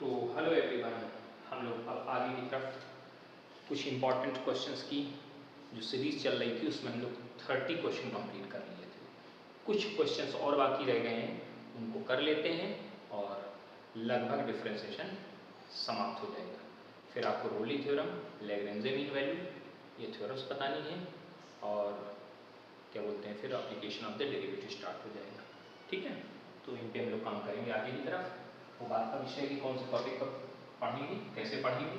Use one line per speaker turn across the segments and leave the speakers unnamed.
तो hello everyone, हम लोग अब आगे की तरफ कुछ इम्पॉर्टेंट क्वेश्चंस की जो सीरीज चल रही थी उसमें हम लोग 30 क्वेश्चन कंप्लीट कर लिए थे। कुछ क्वेश्चंस और बाकी रह गए हैं, उनको कर लेते हैं और लगभग डिफरेंशिएशन समाप्त हो जाएगा। फिर आपको रोली थ्योरम, लैग्रेंज मीन वैल्यू, ये थ्योरम्स बतानी है और क्या बोलते हैं, फिर application of the derivative start हो जाएगा। ठीक है, तो इन पे हम लोग काम करेंगे आगे की तरफ। वो बात का विषय कि कौन से टॉपिक पर पढ़ेंगे, कैसे पढ़ेंगे।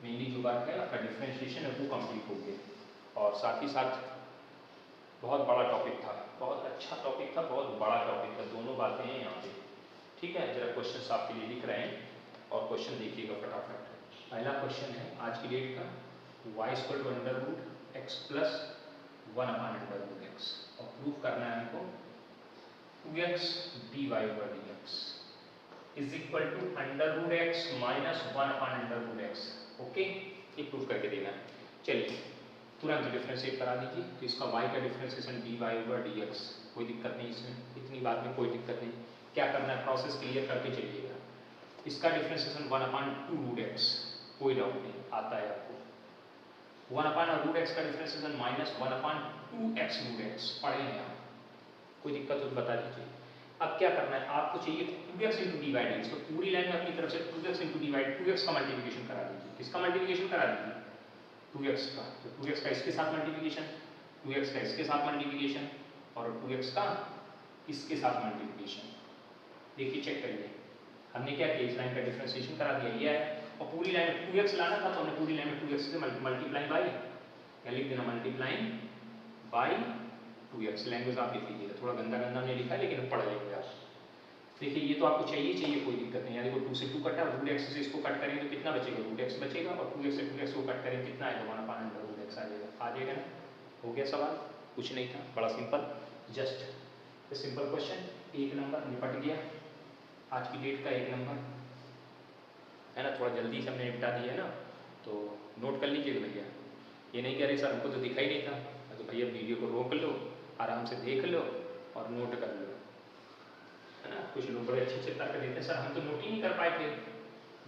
मेनली जो बात है आपका डिफरेंशिएशन है वो कंप्लीट हो गया और साथ ही साथ बहुत बड़ा टॉपिक था, बहुत अच्छा टॉपिक था, बहुत बड़ा टॉपिक था, दोनों बातें हैं यहाँ पे। ठीक है, जरा क्वेश्चन आपके लिए लिख रहे हैं और क्वेश्चन देखिएगा फटाफट। पहला क्वेश्चन है आज की डेट का, y equal to under root x plus 1 upon under root x और प्रूव करना है हमको 2x dy over dx is equal to under root x minus 1 upon under root x. Okay, ये प्रूव करके देना है। चलिए तुरंत डिफरेंशिएट करा दीजिए। तो इसका y का डिफरेंशिएशन dy ओवर dx, कोई दिक्कत नहीं इसमें, इतनी बात में कोई दिक्कत नहीं। क्या करना है, प्रोसेस क्लियर करके चलिएगा। इसका डिफरेंशिएशन 1 अपान 2 रूट एक्स, कोई डाउट नहीं, आता है आपको। 1 अपान रूट एक्स का डिफरेंशिएशन माइनस 1 अपान 2x रूट एक्स, पढ़े हैं आप, कोई दिक्कत हो तो बता दीजिए। अब क्या करना है, आपको चाहिए 2x into d y d x, तो पूरी लाइन में अपनी तरफ से 2x into d Y 2x का मल्टीप्लिकेशन करा दीजिए। किसका मल्टीप्लिकेशन करा दीजिए, 2x का। तो 2x का इसके साथ मल्टीप्लिकेशन, 2x का इसके साथ मल्टीप्लिकेशन और 2x का इसके साथ मल्टीप्लिकेशन। देखिए चेक करिए, हमने क्या किया, इस लाइन का डिफरेंशिएशन करा दिया, ये है। और पूरी लाइन में 2x लाना था तो हमने पूरी लाइन में 2x से मल्टीप्लाई बाई, क्या लिख देना, मल्टीप्लाइंग बाई 2x। लैंग्वेज आप लिख लीजिएगा, थोड़ा गंदा गंदा हमने लिखा है लेकिन पढ़ लेंगे आप। देखिए ये तो आपको चाहिए, कोई दिक्कत नहीं। यानी देखो 2 से 2 कटा, रूट एक्स से इसको कट करेंगे तो कितना बचेगा, रूट एक्स बचेगा और 2x से 2x को कट करेंगे कितना आएगा, 1 अपान अंडर रूट एक्स आ जाएगा ना। हो गया सवाल, कुछ नहीं था, बड़ा सिंपल, जस्ट सिंपल क्वेश्चन। एक नंबर निपट गया, आज की डेट का एक नंबर है ना। थोड़ा जल्दी से हमने निपटा दिया है ना, तो नोट कर लीजिएगा भैया। ये नहीं कह रहे सर हमको तो दिखाई नहीं था, तो भैया वीडियो को रोक लो, आराम से देख लो और नोट कर लो, है ना। कुछ लोग बड़े अच्छे अच्छे तर्क देते हैं, सर हम तो नोट ही नहीं कर पाए थे,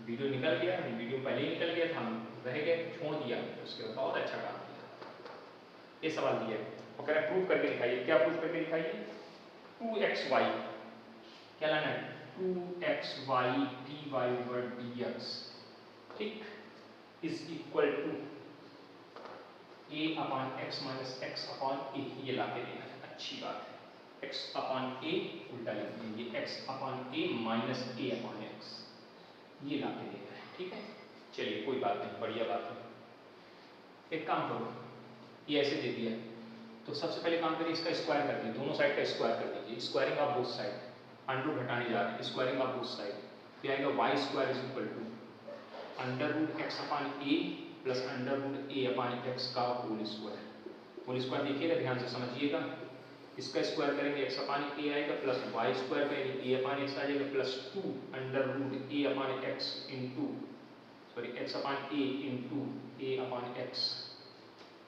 वीडियो निकल गया, वीडियो पहले ही निकल गया था, हम रह गए, छोड़ दिया। उसके बाद बहुत अच्छा काम किया। ये सवाल दिया और कह रहे प्रूव करके दिखाइए। क्या प्रूव करके दिखाइए, 2xy, क्या लाना है, 2xy dy ओवर dx, ठीक, is equal to a upon x minus x upon a, ये लाके देना है। अच्छी बात है, x अपान a उल्टा लिख देंगे, x upon a minus a upon x, ये लाके देना है। ठीक है, चलिए कोई बात नहीं, बढ़िया बात है। एक काम करो, ये ऐसे दे दिया तो सबसे पहले काम करिए, इसका स्क्वायर कर दीजिए, दोनों साइड का स्क्वायर कर दीजिए। Squaring of both side, under घटाने जा रहे हैं, स्क्वायरिंग ऑफ बोथ साइड, तो आएगा y square is equal to under root x upon a plus under root a upon x का होल स्क्वायर। होल स्क्वायर देखिएगा, ध्यान से समझिएगा। इसका स्क्वायर करेंगे एक्स अपान ए आएगा, प्लस वाई स्क्वायर करेंगे ए अपान एक्स आ जाएगा, plus 2 under root a upon x into, sorry x upon a into a upon x,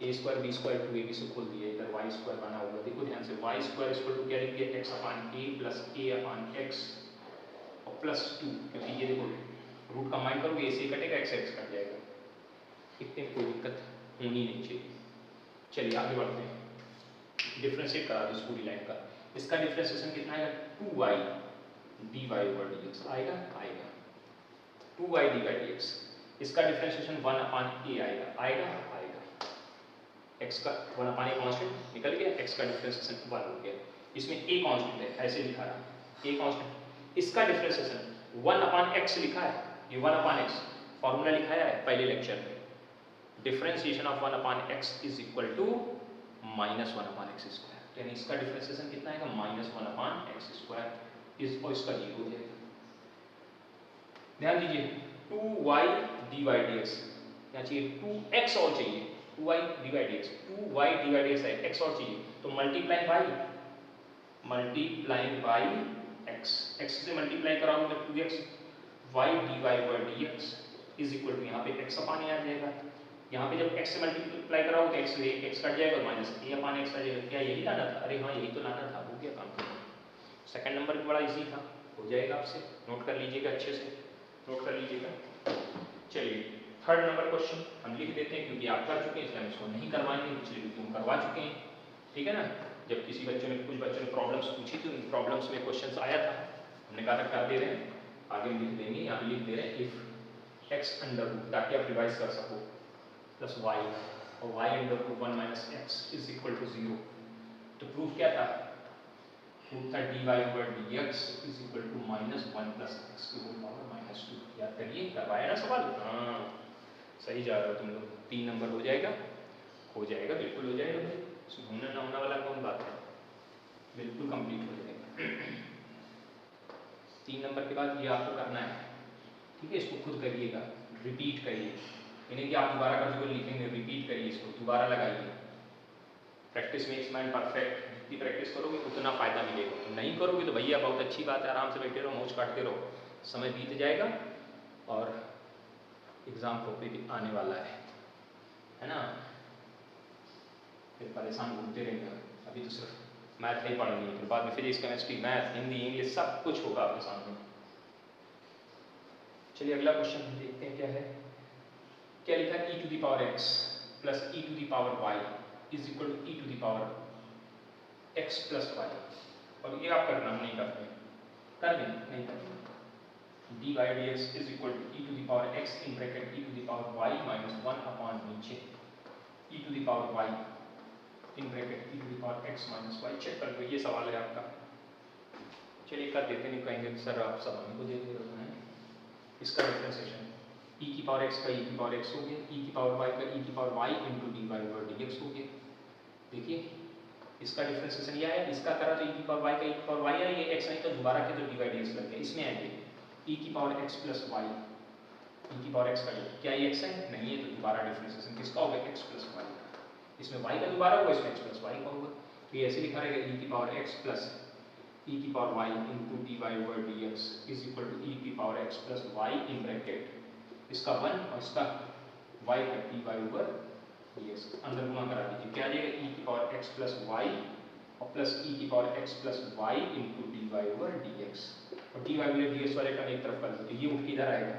a square b square two a b से खोल दिया, इधर वाई स्क्वायर बना हुआ। देखो ध्यान से, वाई स्क्वायर इक्वल टू क्या लिख दिया, x upon a plus A upon x और प्लस 2, क्योंकि ये देखो रूट कंबाइन करोगे, ए से कटेगा, एक्स एक्स कट जाएगा, इतने कोई दिक्कत होनी नहीं चाहिए। चलिए आगे बढ़ते हैं, डिफरेंशिएट करा दो इस पूरी लाइन का। इसका डिफरेंशिएशन कितना आएगा, 2y dy ओवर dx आएगा, 2y dy dx। इसका डिफरेंशिएशन 1 अपान a आएगा, x का 1 अपान a कांस्टेंट निकल गया, x का डिफरेंशिएशन 1 हो गया। इसमें a कांस्टेंट है, ऐसे लिखा रहा a कांस्टेंट। इसका डिफरेंशिएशन 1 अपान x लिखा है, ये 1 अपान x फॉर्मूला लिखाया है पहले लेक्चर में। Differentiation of 1 upon x is equal to minus 1 upon x square, यानी इसका डिफरेंशिएशन कितना आएगा, minus 1 upon x square is, और इसका 0 हो जाएगा। ध्यान दीजिए, 2y dy dx, क्या चाहिए, 2x और चाहिए, 2y dy dx, 2y dy dx है, x और चाहिए, तो मल्टीप्लाइंग बाई x, x से मल्टीप्लाई कराऊंगा तो 2x y dy over dx is equal to, यहाँ पे x अपान a आ जाएगा, यहाँ पे जब x से मल्टीप्लाई कराओ तो x से x कट जाएगा, माइनस a अपान x आ जाएगा। क्या यही लाना था, अरे हाँ यही तो लाना था, हो गया काम। सेकंड नंबर भी बड़ा इजी था, हो जाएगा आपसे, नोट कर लीजिएगा अच्छे से। नोट कर लीजिएगा। चलिए थर्ड नंबर क्वेश्चन हम लिख देते हैं क्योंकि आप कर चुके हैं इसलिए हम इसको नहीं करवाएंगे, पिछले वीडियो में करवा चुके हैं, ठीक है ना। जब किसी बच्चे ने कुछ बच्चों ने प्रॉब्लम्स पूछी थी, उन प्रॉब्लम्स में क्वेश्चन आया था, हमने कहा था कर दे रहे हैं, आगे हम लिख देंगे, यहाँ लिख दे रहे हैं इफ एक्स अंडर रूट, ताकि आप रिवाइज कर सको, प्लस वाई और y under root 1 minus x is equal to 0। तो प्रूफ क्या था, प्रूफ था dy over dx is equal to -1 plus x की होल पावर -2। याद करिए, करवाया ना सवाल, हाँ सही जा रहा हो तुम लोग, 3 नंबर हो जाएगा, हो जाएगा, बिल्कुल हो जाएगा भाई, इसमें घूमने ना होने वाला कौन बात है, बिल्कुल कंप्लीट हो जाएगा। 3 नंबर के बाद ये आपको करना है, ठीक है, इसको खुद करिएगा, रिपीट करिए, यानी कि आप दोबारा कर जो लिखेंगे रिपीट करिए, इसको दोबारा लगाइए। प्रैक्टिस मेक्स मैन परफेक्ट, जितनी प्रैक्टिस करोगे उतना फायदा मिलेगा, तो नहीं करोगे तो भैया बहुत अच्छी बात है, आराम से बैठे रहो, मौज काटते रहो, समय बीत जाएगा और एग्जाम टॉपिक आने वाला है ना, फिर परेशान घूमते रहेंगे। अभी तो सिर्फ मैथ नहीं पढ़नी है, फिर बाद में physics chemistry math Hindi English सब कुछ होगा आपके सामने। चलिए अगला क्वेश्चन हम देखते हैं क्या है, क्या लिखा है, e to the power x plus e to the power y is equal to e to the power x plus y, और ये आप करना, हम नहीं करते, कर दें नहीं करते, dy dx is equal to e to the power x in bracket e to the power y minus 1 upon नीचे e to the power y in bracket e to the power x minus y। Check कर लो, ये सवाल है आपका। चलिए कर देते, नहीं कहेंगे सर आप सब हमको दे दे रहे हैं। इसका डिफरेंशिएशन e की पावर x का e की पावर x हो गया, e की पावर y का e की power y into dy over dx हो गया। देखिए इसका डिफरेंशिएशन ये आया, इसका करा तो e की पावर y का e की पावर y आया, ये x नहीं तो दोबारा के तो dy dx लग गया, इसमें आएगी e की power x plus y, e की पावर x का क्या ये x है, नहीं है, तो दोबारा डिफरेंशिएशन किसका होगा, x प्लस y, इसमें y का दोबारा होगा, इसमें x प्लस y का होगा, तो ये ऐसे लिखा रहेगा e की पावर x प्लस e की power y into dy over dx is equal to e की power x plus y in bracket इसका 1 और इसका y का dy ओवर dx, अंदर गुणा करा दीजिए, क्या आ जाएगा e की पावर x प्लस y और प्लस e की power x plus y into dy over dx, और dy ओवर dx वाले टर्म एक तरफ कर दीजिए, ये उठ के इधर आएगा,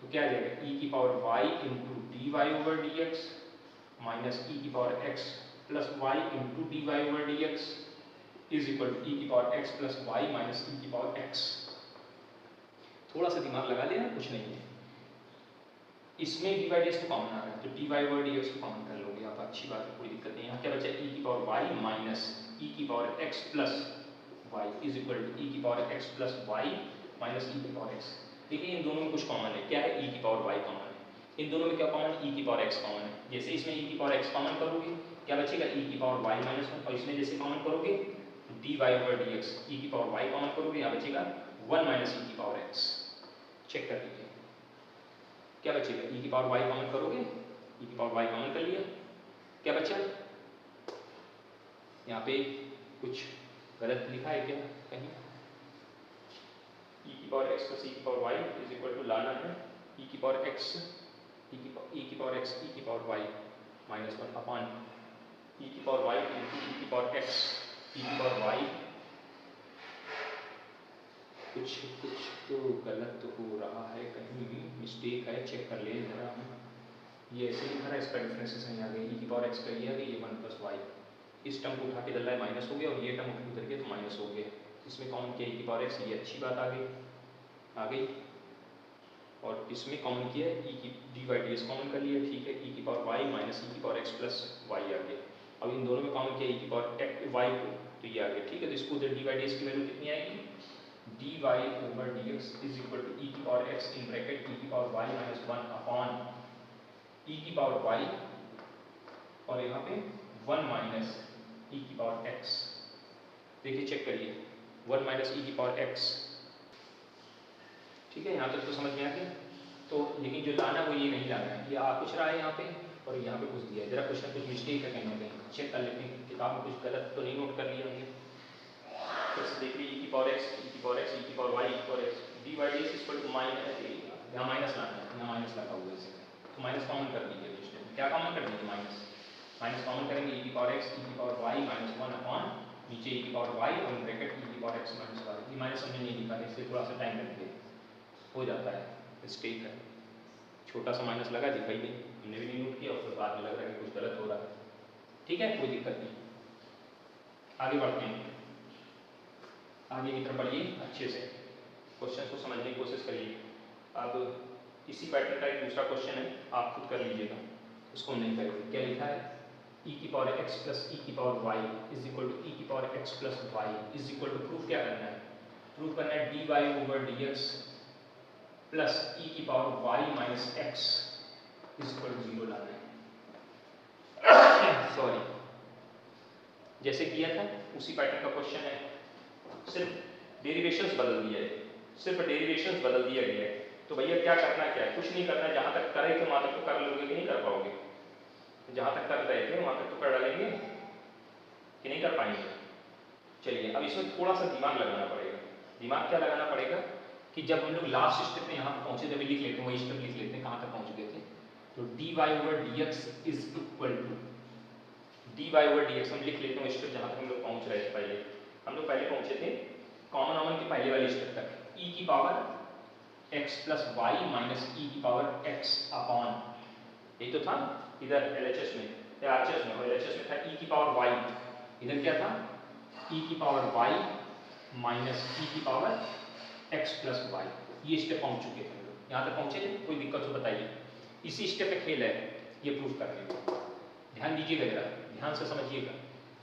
तो क्या आ जाएगा e की power y into dy over dx minus e की power x plus y into dy over dx is equal to e की power x plus y minus e की पावर x। थोड़ा सा दिमाग लगा लेना, कुछ नहीं है, इसमें dy dx तो कॉमन आ रहा है, तो dy ओवर dx को कॉमन कर लोगे आप, अच्छी बात है, कोई दिक्कत नहीं है। क्या बचा e की पावर y माइनस e की power x plus y is equal to e की power x plus y minus e की पावर x। देखिए इन दोनों में कुछ कॉमन है, क्या है, e की पावर y कॉमन है, इन दोनों में क्या कॉमन है, e की पावर x कॉमन है, जैसे इसमें e की पावर x कॉमन करोगे क्या बचेगा, e की पावर y माइनस 1, और इसमें जैसे कॉमन करोगे dy ओवर dx, e की पावर y कॉमन करोगे, यहाँ बचेगा 1 माइनस e की पावर x। चेक कर लीजिए क्या बचेगा, e की पावर y कॉमन करोगे, e की पावर y कॉमन कर लिया, क्या बचा, यहाँ पे कुछ गलत लिखा है क्या कहीं, e की पावर x प्लस e की power y is equal to लाना है e की पावर x e की पावर x e की power y minus 1 upon e की पावर y इंटू e की पावर x e की पावर y। कुछ तो गलत हो रहा है, कहीं भी मिस्टेक है, चेक कर ले जरा हम, ये ऐसे लिखा रहा है, इसका डिफरेंशिएशन आ गया, e की पावर x का ये आ गया, ये 1 प्लस y, इस टर्म को उठा के डला है माइनस हो गया, और ये टर्म उठ करके तो माइनस हो गया, इसमें कॉमन किया e की पावर x, ये अच्छी बात आ गई, और इसमें कॉमन किया e की dy dx कॉमन कर लिया, ठीक है, e की पावर y माइनस e की पावर x प्लस y आ गया, अब इन दोनों में कॉमन किया e की पावर y को, तो ये आ गया, ठीक है, तो इसको उधर dy dx की वैल्यू कितनी आएगी, dy over dx is equal to e की power x in bracket e की power y minus 1 upon e की पावर y, और यहाँ पे 1 माइनस e की पावर x। देखिए चेक करिए 1 माइनस e की पावर x, ठीक है, यहाँ तक तो समझ में आ गया, तो लेकिन जो लाना वो ये नहीं लाना है, ये आ कुछ रहा है यहाँ पे और यहाँ पे कुछ दिया है, जरा कुछ ना कुछ मिस्टेक है कहीं ना कहीं, चेक कर लेते हैं किताब में कुछ गलत तो नहीं नोट कर लिया हमने। तो देखिए e की पावर x e की पावर x e की पावर y e की power x dy dx equal to minus, यहाँ माइनस लाना है, यहाँ माइनस लगा हुआ है इसे, तो माइनस कॉमन कर दीजिए, दूसरे क्या कॉमन कर दीजिए, माइनस कॉमन करेंगे e की पावर x e की पावर y माइनस 1 अपॉन नीचे e की पावर y और ब्रैकेट e की पावर x माइनस y, ये माइनस हमने नहीं लिखा है इसलिए थोड़ा सा टाइम लगेगा, हो जाता है, मिस्टेक है, छोटा सा माइनस लगा, दिखाई नहीं, हमने भी नहीं नोट किया, और फिर बाद में लग रहा है कि कुछ गलत हो रहा है। ठीक है, कोई दिक्कत नहीं, आगे बढ़ते हैं, आगे की तरफ बढ़िए, अच्छे से क्वेश्चन को समझने की कोशिश करिए। अब इसी पैटर्न का एक दूसरा क्वेश्चन है, आप खुद कर लीजिएगा, उसको नहीं करेंगे। क्या लिखा है, e की पावर x प्लस e की power y is equal to e की power x plus y is equal to, proof क्या करना है, प्रूफ करना है dy over dx plus e की power y minus x is equal to 0 लाना है। सॉरी, जैसे किया था उसी पैटर्न का क्वेश्चन है, सिर्फ डेरिवेशंस बदल दिया है, सिर्फ डेरिवेशंस बदल दिया गया है। तो भैया क्या करना, क्या है, कुछ नहीं करना है, जहां तक करे थे वहां तक तो कर लोगे कि नहीं कर पाओगे, जहां तक कर रहे थे वहां तक तो कर डालेंगे कि नहीं कर पाएंगे। चलिए, अब इसमें थोड़ा सा दिमाग लगाना पड़ेगा। दिमाग क्या लगाना पड़ेगा कि जब हम लोग लास्ट स्टेप में यहाँ पहुंचे, जब लिख लेते हैं वही स्टेप लिख लेते हैं, कहाँ तक पहुंच गए थे। तो dy over dx is equal to dy over dx, हम लिख लेते हैं स्टेप जहाँ तक हम लोग पहुंच रहे थे। पहले हम लोग पहुंचे थे कॉमन ऑमन के पहले वाले स्टेप तक, e की power x plus y minus e की पावर x अपॉन, यही तो था इधर LHS में या RHS में, और LHS में था e की पावर y, इधर क्या था e की पावर y माइनस e की पावर x प्लस वाई। ये स्टेप पहुंच चुके थे हम लोग, यहाँ तक पहुंचे थे, कोई दिक्कत हो बताइए। इसी स्टेप पे खेल है ये प्रूफ करने को, ध्यान दीजिएगा जरा, ध्यान से समझिएगा।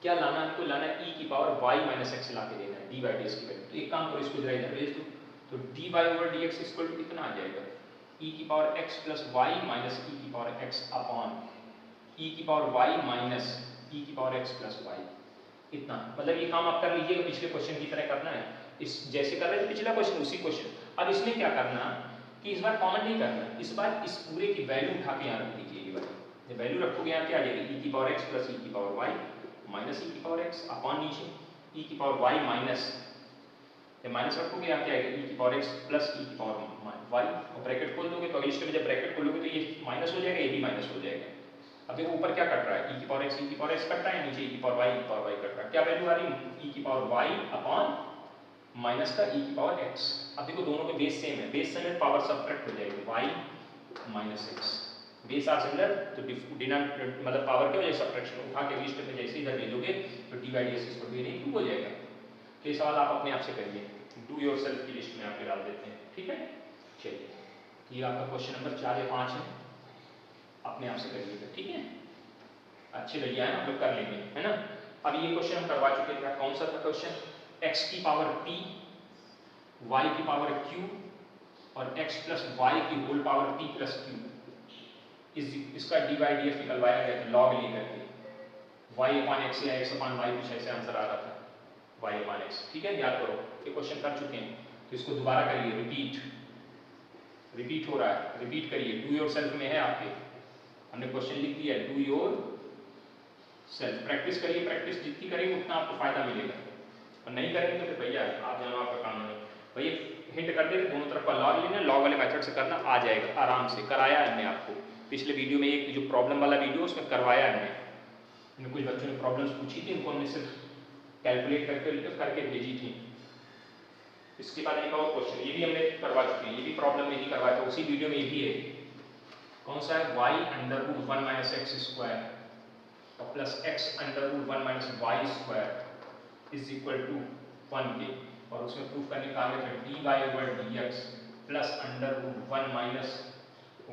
क्या लाना, हमको लाना है e की पावर y माइनस x ला के देना है dy dx की वैल्यू। तो एक काम करो, इसको जरा इधर भेज दो, तो dy over dx equal to कितना आ जाएगा, e की power x plus y minus e की पावर x अपॉन e की पावर y माइनस e की पावर x प्लस y। इतना मतलब ये काम आप कर लीजिएगा, पिछले क्वेश्चन की तरह करना है, इस जैसे कर रहे थे पिछला क्वेश्चन उसी क्वेश्चन। अब इसमें क्या करना कि इस बार कॉमन नहीं करना, इस बार इस पूरे की वैल्यू उठा के यहाँ रख दीजिए। ये वाली जब वैल्यू रखोगे यहाँ क्या आ जाएगी, e की पावर x प्लस e की पावर y माइनस e की पावर x अपॉन नीचे e की पावर y माइनस, जब माइनस रखोगे यहाँ क्या आएगा, e की पावर x प्लस e की पावर y, और ब्रैकेट खोल दोगे तो अगले स्टेप में जब ब्रैकेट खोलोगे तो ये माइनस हो जाएगा, ये भी माइनस हो जाएगा। अब देखो ऊपर क्या कट रहा है, e की पावर x कट रहा है, नीचे e की पावर y कट रहा है, क्या वैल्यू आ रही है, e की पावर y अपॉन माइनस का e की पावर x। अब देखो दोनों के बेस सेम है, बेस सेम है, पावर सबट्रैक्ट हो जाएगी, y minus x, base are similar, तो डिनोमिनेटर मतलब पावर के वजह सब्ट्रैक्शन उठा के अगले स्टेप में जैसे इधर ले लोगे तो dy dx इसको भी नहीं हो जाएगा। तो ये सवाल आप अपने आप से करिए, डू योरसेल्फ की लिस्ट में आप डाल देते हैं, ठीक है। चलिए, ये आपका क्वेश्चन नंबर 4 या 5 है, अपने आप से करिएगा, ठीक है। अच्छे भैया हैं, आप लोग कर लेंगे, है ना। अब ये क्वेश्चन हम करवा चुके थे, कौन सा था क्वेश्चन, x की पावर p y की पावर q और x प्लस वाई की whole power p plus q, इसका dy dx निकलवाया गया था लॉग लेकर के, y अपॉन x या x अपॉन y, कुछ ऐसे आंसर आ रहा था, y अपॉन x, ठीक है। याद करो, ये क्वेश्चन कर चुके हैं, तो इसको दोबारा करिए, रिपीट हो रहा है, रिपीट करिए, डू योर सेल्फ में है आपके, हमने क्वेश्चन लिख दिया है, डू योर सेल्फ, प्रैक्टिस करिए, प्रैक्टिस जितनी करेंगे उतना आपको फायदा मिलेगा, और नहीं करेंगे तो फिर भैया आप जानो आपका काम नहीं। भैया हिंट कर दे, दोनों तरफ का लॉग लेना, लॉग वाले मेथड से करना आ जाएगा आराम से, कराया हमने आपको पिछले वीडियो में, एक जो प्रॉब्लम वाला वीडियो उसमें करवाया हमने, कुछ बच्चों ने प्रॉब्लम्स पूछी थी, उनको हमने सिर्फ कैलकुलेट करके भेजी थी। इसके बाद एक और क्वेश्चन ये भी हमने करवा चुके हैं, ये भी प्रॉब्लम में ही करवाया था, उसी वीडियो में ये भी है, कौन सा है, y under root 1 minus x square और plus x under root 1 minus Y square is equal to 1 के, और उसमें प्रूफ करने का आगे फिर dy over dx plus under root 1 minus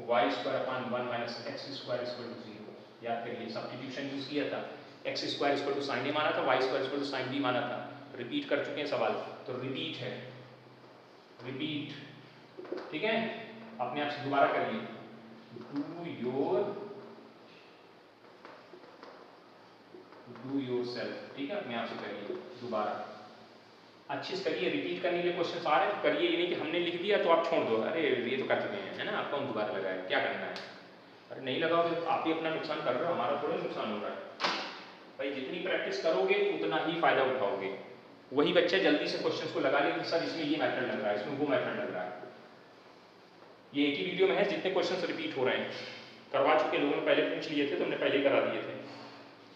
Y square upon 1 minus x square equal to 0। याद करिए, सब्स्टिट्यूशन यूज किया था, X square equal to sine A माना था, Y square equal to sine B माना था, रिपीट कर चुके हैं सवाल, तो रिपीट है, रिपीट, ठीक है। अपने आप से दोबारा करिए, डू योर सेल्फ, ठीक है, अपने आप से करिए दोबारा, अच्छे से करिए, रिपीट करने के लिए क्वेश्चन आ रहे हैं तो करिए, ये नहीं कि हमने लिख दिया तो आप छोड़ दो, अरे ये तो कर चुके हैं, है ना, आपको हम दोबारा लगाए, क्या करना है, अरे नहीं लगाओगे तो आप ही अपना नुकसान कर रहे हो, हमारा थोड़ा नुकसान हो रहा है भाई, जितनी प्रैक्टिस करोगे उतना ही फायदा उठाओगे। वही बच्चा जल्दी से क्वेश्चंस को लगा लेंगे, सर इसमें ये मेथड लग रहा है, इसमें वो मेथड लग रहा है, ये एक ही वीडियो में है, जितने क्वेश्चंस रिपीट हो रहे हैं, करवा चुके लोगों ने पहले पूछ लिए थे तो हमने पहले ही करा दिए थे,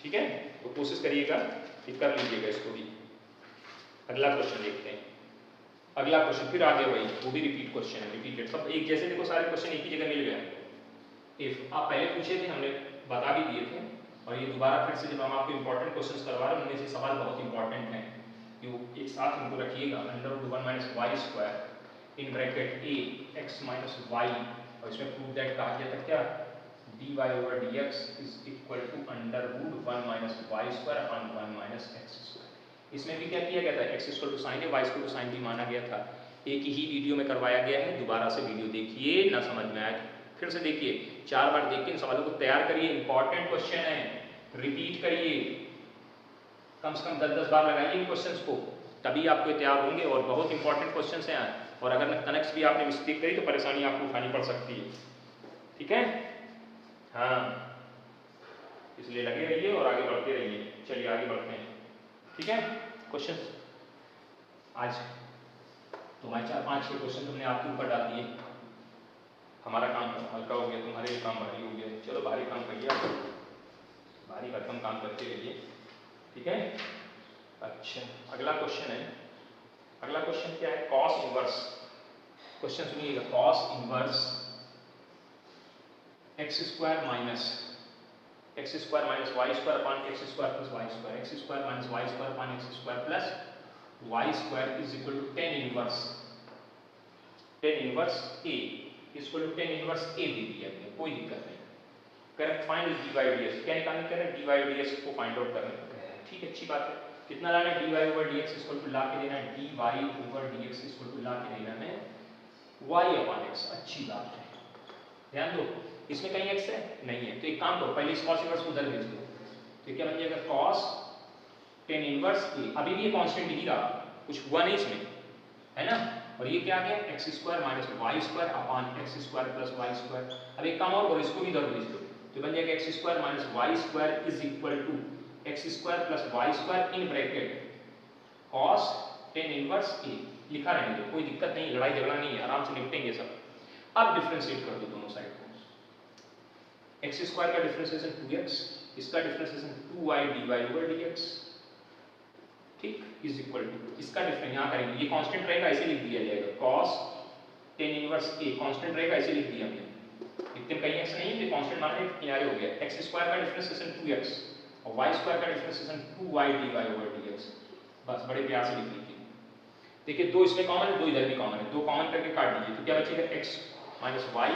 ठीक है। तो कोशिश करिएगा कि कर लीजिएगा इसको भी। अगला क्वेश्चन देखते हैं, अगला क्वेश्चन फिर आगे वही, वो भी रिपीट क्वेश्चन है, रिपीटेड सब एक जैसे। देखो सारे क्वेश्चन एक ही जगह मिल गए। इफ आप पहले पूछे थे, हमने बता भी दिए थे, और ये दोबारा फिर से जब हम आपको इंपॉर्टेंट क्वेश्चंस करवा रहे हैं, उनमें से सवाल बहुत इंपॉर्टेंट हैं, जो एक साथ इनको रखिएगा। Under root 1 minus Y square in bracket a x minus y, और इसमें प्रूव दैट कहा गया था क्या, dy over dx is equal to under root 1 minus Y square upon 1 minus x square. इसमें भी क्या किया गया था, x equal to sine a, y equal to sine B माना गया था। एक ही वीडियो में करवाया गया है, दोबारा से वीडियो देखिए, ना समझ में आए फिर से देखिए, 4 बार देख के इन सवालों को तैयार करिए। इंपॉर्टेंट क्वेश्चन है, रिपीट करिए, कम से कम 10-10 बार लगाइए इन क्वेश्चंस को, तभी आपको तैयार होंगे। और बहुत इंपॉर्टेंट क्वेश्चंस हैं, और अगर कनेक्ट भी आपने मिस्टेक करी तो परेशानी आपको उठानी पड़ सकती है, ठीक है। हाँ, इसलिए लगे रहिए और आगे बढ़ते रहिए। चलिए आगे बढ़ते हैं, ठीक है। क्वेश्चन आज तुम्हारे 4-5-6 क्वेश्चन तुमने आपके ऊपर डाल दिए, हमारा काम हल्का हो गया, तुम्हारे लिए काम भारी हो गया। चलो भारी काम करिए आप, भारी भरकम काम करते रहिए, ठीक है। अच्छा, अगला क्वेश्चन है, अगला क्वेश्चन क्या है, कॉस इनवर्स। क्वेश्चन सुनिएगा, cos inverse X square minus Y square upon x square plus Y square, X square minus Y square upon x square plus Y square is equal to tan inverse A equal to tan inverse A दे दिया गया, कोई दिक्कत नहीं। Correct find D by D X, क्या निकालना कर रहे हैं, डी बाई डी एक्स को फाइंड आउट करना है, ठीक है, अच्छी बात है। कितना लाना है, D Y over D x equal to ला के देना है, D Y over D x equal to ला के देना है वाई अपॉन एक्स, अच्छी बात है। ध्यान दो, इसमें कहीं एक्स है नहीं है, तो एक काम करो, पहले इस कॉस इनवर्स को उधर भेज दो, तो क्या बन जाएगा, कॉस टेन इनवर्स ए। अभी भी ये कांस्टेंट ही रहा, कुछ हुआ नहीं इसमें, है ना। और ये क्या आ गया, x square minus Y square upon x square plus Y square. अब एक काम और करो, इसको भी इधर भेज दो, तो बन जाएगा X square minus Y square is equal to X square plus Y square in bracket cos tan inverse A. लिखा रहने दो, कोई दिक्कत नहीं, लड़ाई झगड़ा नहीं है, आराम से निपटेंगे सब। अब डिफरेंशिएट कर दो दोनों साइड को, एक्स स्क्वायर का डिफरेंशिएशन 2x, इसका differentiation 2y dy over dx, ठीक, इज इक्वल टू इसका डिफरेंस यहां करेंगे, ये कांस्टेंट रहेगा, ऐसे लिख दिया जाएगा, cos tan inverse a constant रहेगा, ऐसे लिख दिया हमने, इतने कहीं x नहीं है, ये कांस्टेंट मान के किनारे हो गया। x स्क्वायर का डिफरेंशिएशन 2x और y स्क्वायर का differentiation 2y dy over dx, बस बड़े प्यार से लिख लीजिए। देखिए दो इसमें कॉमन है, दो इधर भी कॉमन है, दो कॉमन करके काट दीजिए, तो क्या बचेगा, x minus y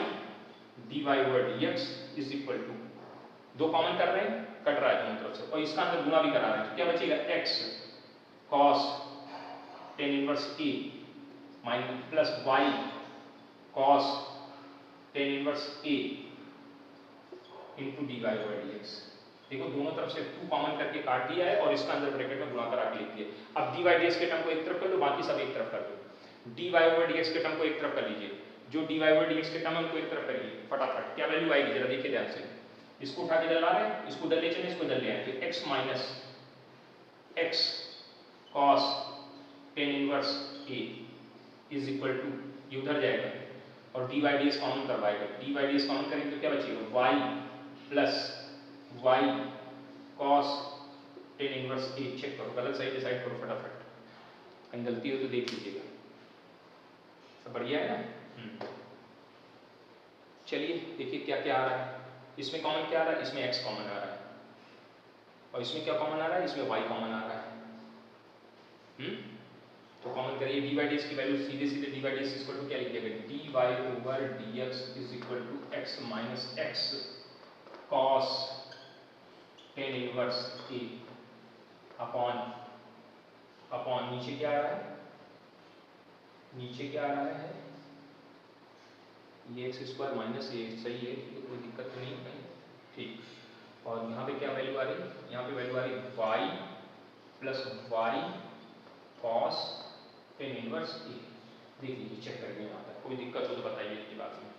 dy over dx is equal to, दो कॉमन कर रहे हैं, कट रहा है दोनों तरफ से, और इसका अंदर गुणा भी करा रहे हैं, तो क्या बचेगा, x cos tan inverse a minus plus y cos tan inverse a into dy over dx। देखो दोनों तरफ से 2 कॉमन करके काट दिया है, और इसका अंदर ब्रैकेट में गुणा करा के लिख दिया। अब dy dx के टर्म को एक तरफ कर दो, बाकी सब एक तरफ कर दो। dy ओवर dx के टर्म को एक तरफ कर लीजिए, जो dy ओवर dx के टर्म को एक तरफ करिए फटाफट, क्या वैल्यू आएगी जरा देखिए ध्यान से। इसको उठा के इधर ला रहे हैं, इसको इधर ले चलें, इसको इधर ले आए, तो x minus x cos tan inverse a is equal to, ये उधर जाएगा और dy dx कॉमन करवाएगा, dy dx कॉमन करेंगे तो क्या बचेगा, y plus y cos tan inverse a। Check करो, गलत सही डिसाइड करो फटाफट, कहीं गलती हो तो देख लीजिएगा। सब बढ़िया है ना। चलिए देखिए क्या क्या आ रहा है, इसमें कॉमन क्या आ रहा है, इसमें x कॉमन आ रहा है, और इसमें क्या कॉमन आ रहा है, इसमें y कॉमन आ रहा है। तो कॉमन करिए, dy dx की वैल्यू सीधे सीधे dy dx इक्वल टू क्या लिख देंगे, dy over dx is equal to x minus x cos tan inverse a upon नीचे क्या आ रहा है, नीचे क्या आ रहा है, ये एक्स स्क्वायर माइनस ए, सही है, कोई दिक्कत तो नहीं है, ठीक। और यहाँ पे क्या वैल्यू आ रही है, यहाँ पे वैल्यू आ रही है y plus Y cos tan inverse A. देख लीजिए, चेक करिए यहाँ तक, कोई दिक्कत हो तो बताइए इसकी बात में,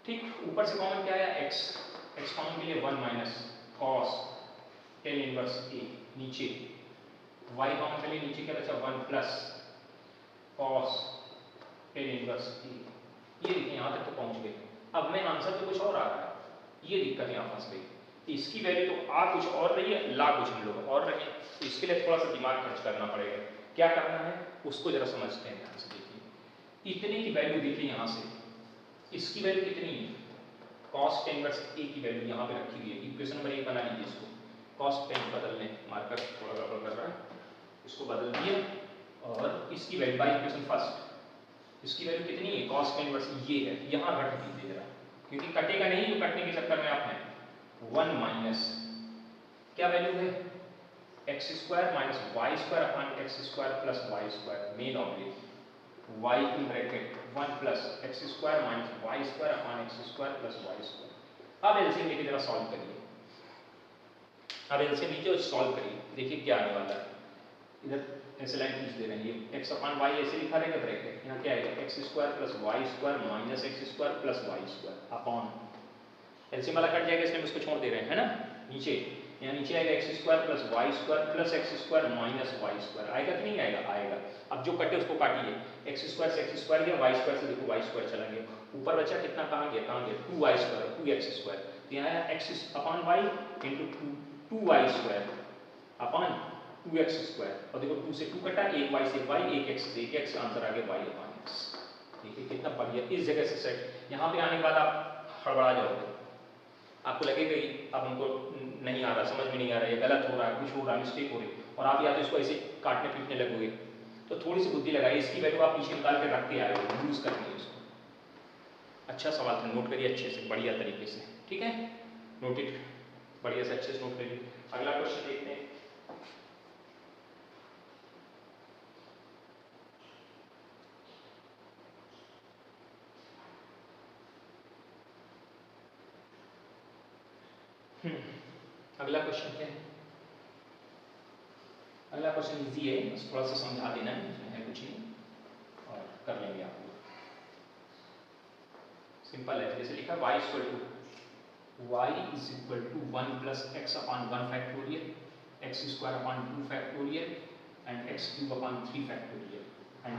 ठीक। ऊपर से कॉमन क्या आया, x कॉमन के लिए 1 माइनस कॉस टेन इनवर्स ए, नीचे y कॉमन के लिए नीचे क्या बचा, 1 प्लस कॉस टेन इनवर्स ए। ये देखिए यहाँ तक तो पहुँच गए। अब मैं आंसर तो कुछ और आ रहा है, ये दिक्कत यहाँ फंस गई, इसकी वैल्यू तो आ कुछ और रही है, ला कुछ हम लोग और रहे हैं, तो इसके लिए थोड़ा सा दिमाग खर्च करना पड़ेगा। क्या करना है उसको जरा समझते हैं ध्यान से। देखिए इतने की वैल्यू देखिए यहाँ से, इसकी वैल्यू कितनी है, कॉस टेन इनवर्स ए की वैल्यू यहाँ पे रखी हुई है। इक्वेशन नंबर 1 बना लीजिए इसको, कॉस टेन बदल लें, मार्कर थोड़ा गड़बड़ कर रहा है, इसको बदल दिए और इसकी वैल्यू बाई इक्वेशन फर्स्ट, इसकी वैल्यू कितनी है कॉस टेन इनवर्स ये है, यहाँ रख दीजिए जरा, क्योंकि कटेगा नहीं, तो कटने के चक्कर में आपने 1 माइनस क्या वैल्यू है x square minus Y square upon x square plus Y square, main object y in bracket 1 plus x square minus Y square upon x square plus Y square. अब एलसीएम लेके जरा solve करिए, अब LCM लीजिए और solve करिए, देखिए क्या आने वाला है। इधर ऐसे लाइन खींच दे रहे हैं, ये एक्स अपॉन वाई ऐसे लिखा रहेगा ब्रैकेट, यहाँ क्या आएगा x square plus Y square minus x square plus Y square upon, LCM वाला कट जाएगा इसलिए हम इसको छोड़ दे रहे हैं, है ना। नीचे यहाँ नीचे आएगा x square plus Y square plus x square minus Y square, आएगा कि नहीं आएगा, आएगा। अब जो कटे उसको काटिए, एक्स स्क्वायर से एक्स स्क्वायर गया, वाई स्क्वायर से देखो वाई स्क्वायर चला गया, ऊपर बचा कितना, कहाँ गया 2 वाई स्क्वायर 2 एक्स स्क्वायर, तो यहाँ आया x upon y into 2 y square upon 2 x square, और देखो 2 से 2 कटा, एक वाई से वाई, एक एक्स से एक एक्स, आंसर आ गया वाई अपॉन एक्स। देखिए कितना बढ़िया, इस जगह से सेट। यहाँ पे आने के बाद आप हड़बड़ा जाओगे, आपको लगेगा ही अब हमको नहीं आ रहा, समझ में नहीं आ रहा, ये गलत हो रहा है, कुछ हो रहा है, मिस्टेक हो रही, और आप या तो इसको ऐसे काटने पीटने लगोगे। तो थोड़ी सी बुद्धि लगाइए, इसकी वैल्यू आप पीछे निकाल के रख के आए हो, यूज करेंगे इसको। अच्छा सवाल था, नोट करिए अच्छे से, बढ़िया तरीके से, ठीक है, नोट इट बढ़िया से, अच्छे से नोट करिए। अगला क्वेश्चन देखते हैं। अगला क्वेश्चन क्या है, अगला क्वेश्चन इजी है, बस थोड़ा सा समझा देना है, इसमें है कुछ नहीं और कर लेंगे आप लोग। सिंपल है, जैसे लिखा y equal to y is equal to 1 plus x upon 1 factorial, x square upon 2 factorial and x cube upon 3 factorial and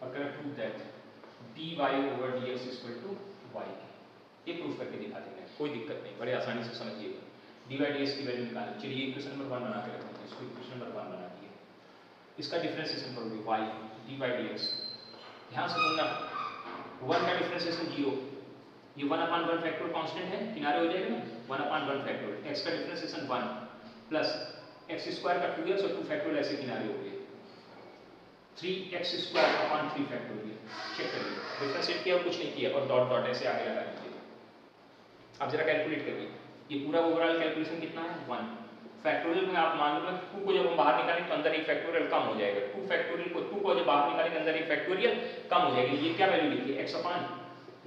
और करें prove that dy over dx equal to y। ये प्रूफ करके दिखा देंगे, कोई दिक्कत नहीं, बड़े आसानी से समझिएगा। dy dx की वैल्यू निकालें, चलिए इक्वेशन नंबर 1 बना के रखते हैं, इसको इक्वेशन नंबर 1 बना दिए, इसका डिफरेंशिएशन करोगे y dy dx, ध्यान से सुनना, 1 का डिफरेंशिएशन 0, ये 1 अपॉन 1 फैक्टोरियल कांस्टेंट है, किनारे हो जाएगा ना 1 अपॉन 1 फैक्टोरियल, x का डिफरेंशिएशन 1 प्लस एक्स स्क्वायर का 2x और 2 फैक्टोरियल ऐसे किनारे हो गए, 3x square upon 3 factorial. Check करिए, डिफरेंशिएट किया और कुछ नहीं किया, और डॉट डॉट ऐसे आगे लगा दीजिए। अब जरा कैलकुलेट करिए, ये पूरा ओवरऑल कैलकुलेशन कितना है 1 फैक्टोरियल में, आप मान लो 2 को जब हम बाहर निकालेंगे तो अंदर एक फैक्टोरियल कम हो जाएगा, 2 फैक्टोरियल को 2 को जब बाहर निकालेंगे अंदर एक फैक्टोरियल कम हो जाएगी। ये क्या वैल्यू लिखी है x अपॉन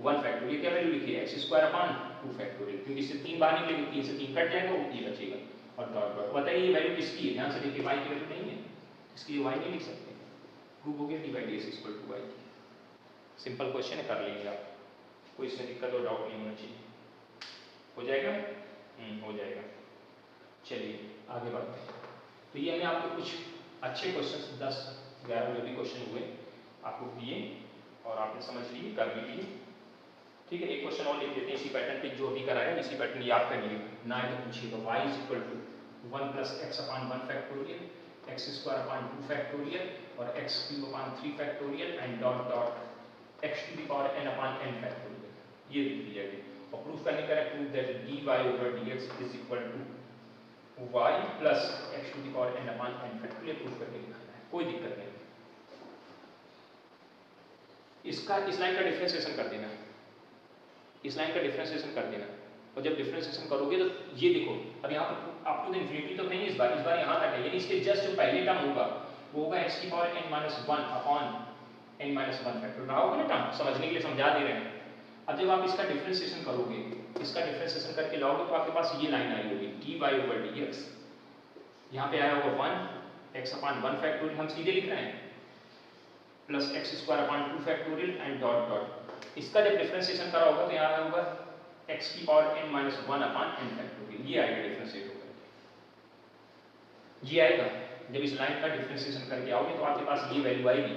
1 फैक्टोरियल, ये क्या वैल्यू लिखी है x स्क्वायर अपॉन 2 फैक्टोरियल, क्योंकि इससे 3 बाहर निकलेगी, 3 से 3 कट जाएगा, वो ये बचेगा और डॉट डॉट। बताइए ये वैल्यू किसकी है, ध्यान से देखिए, y की वैल्यू नहीं है, इसकी y नहीं लिख सकते, प्रूव हो गया dy dx equal to y। Simple question है, कर लेंगे आप, कोई इसमें दिक्कत और डाउट नहीं होना चाहिए, हो जाएगा, हो जाएगा। चलिए आगे बढ़ते हैं। तो ये हमने आपको कुछ अच्छे क्वेश्चन 10-11 जो भी क्वेश्चन हुए आपको दिए और आपने समझ लिए, कर भी लिए, ठीक है। एक क्वेश्चन और लिख देते हैं इसी पैटर्न पे, जो अभी कराया इसी पैटर्न याद कर लिए ना, है तो पूछिए। तो y is equal to 1 plus x upon 1 factorial, x square upon 2 factorial और X cube upon 3 factorial and dot dot X to the power n upon n factorial, ये लिख दीजिए। और प्रूफ करने का है, proof that dy over dx is equal to y plus x to the power n upon n factorial, proof करके दिखाना है, कोई दिक्कत नहीं। इसका इस लाइन का डिफरेंशिएशन कर देना, इस लाइन का डिफरेंशिएशन कर देना, और जब डिफरेंशिएशन करोगे तो ये देखो, अब यहाँ पर अप टू द इंफिनिटी तो नहीं, इस बार यहाँ तक है, यानी इसके जस्ट जो पहले टर्म होगा वो होगा x की power n-1 upon n-1 factorial. रहा होगा ना टर्म, समझने के लिए समझा दे रहे हैं। अब जब आप इसका डिफरेंशिएशन करोगे, इसका डिफरेंशिएशन करके लाओगे तो आपके पास ये लाइन आई होगी dy ओवर dx, यहाँ पे आया होगा 1 x अपॉन 1 फैक्टोरियल, हम सीधे लिख रहे हैं, plus x square upon 2 factorial and dot dot. इसका जब डिफरेंशिएशन करा होगा तो यहाँ आया होगा x की power n-1 upon n factorial, ये आएगा डिफरेंशिएट होगा, ये आएगा। जब इस लाइन का डिफरेंशिएशन करके आओगे तो आपके पास ये वैल्यू आएगी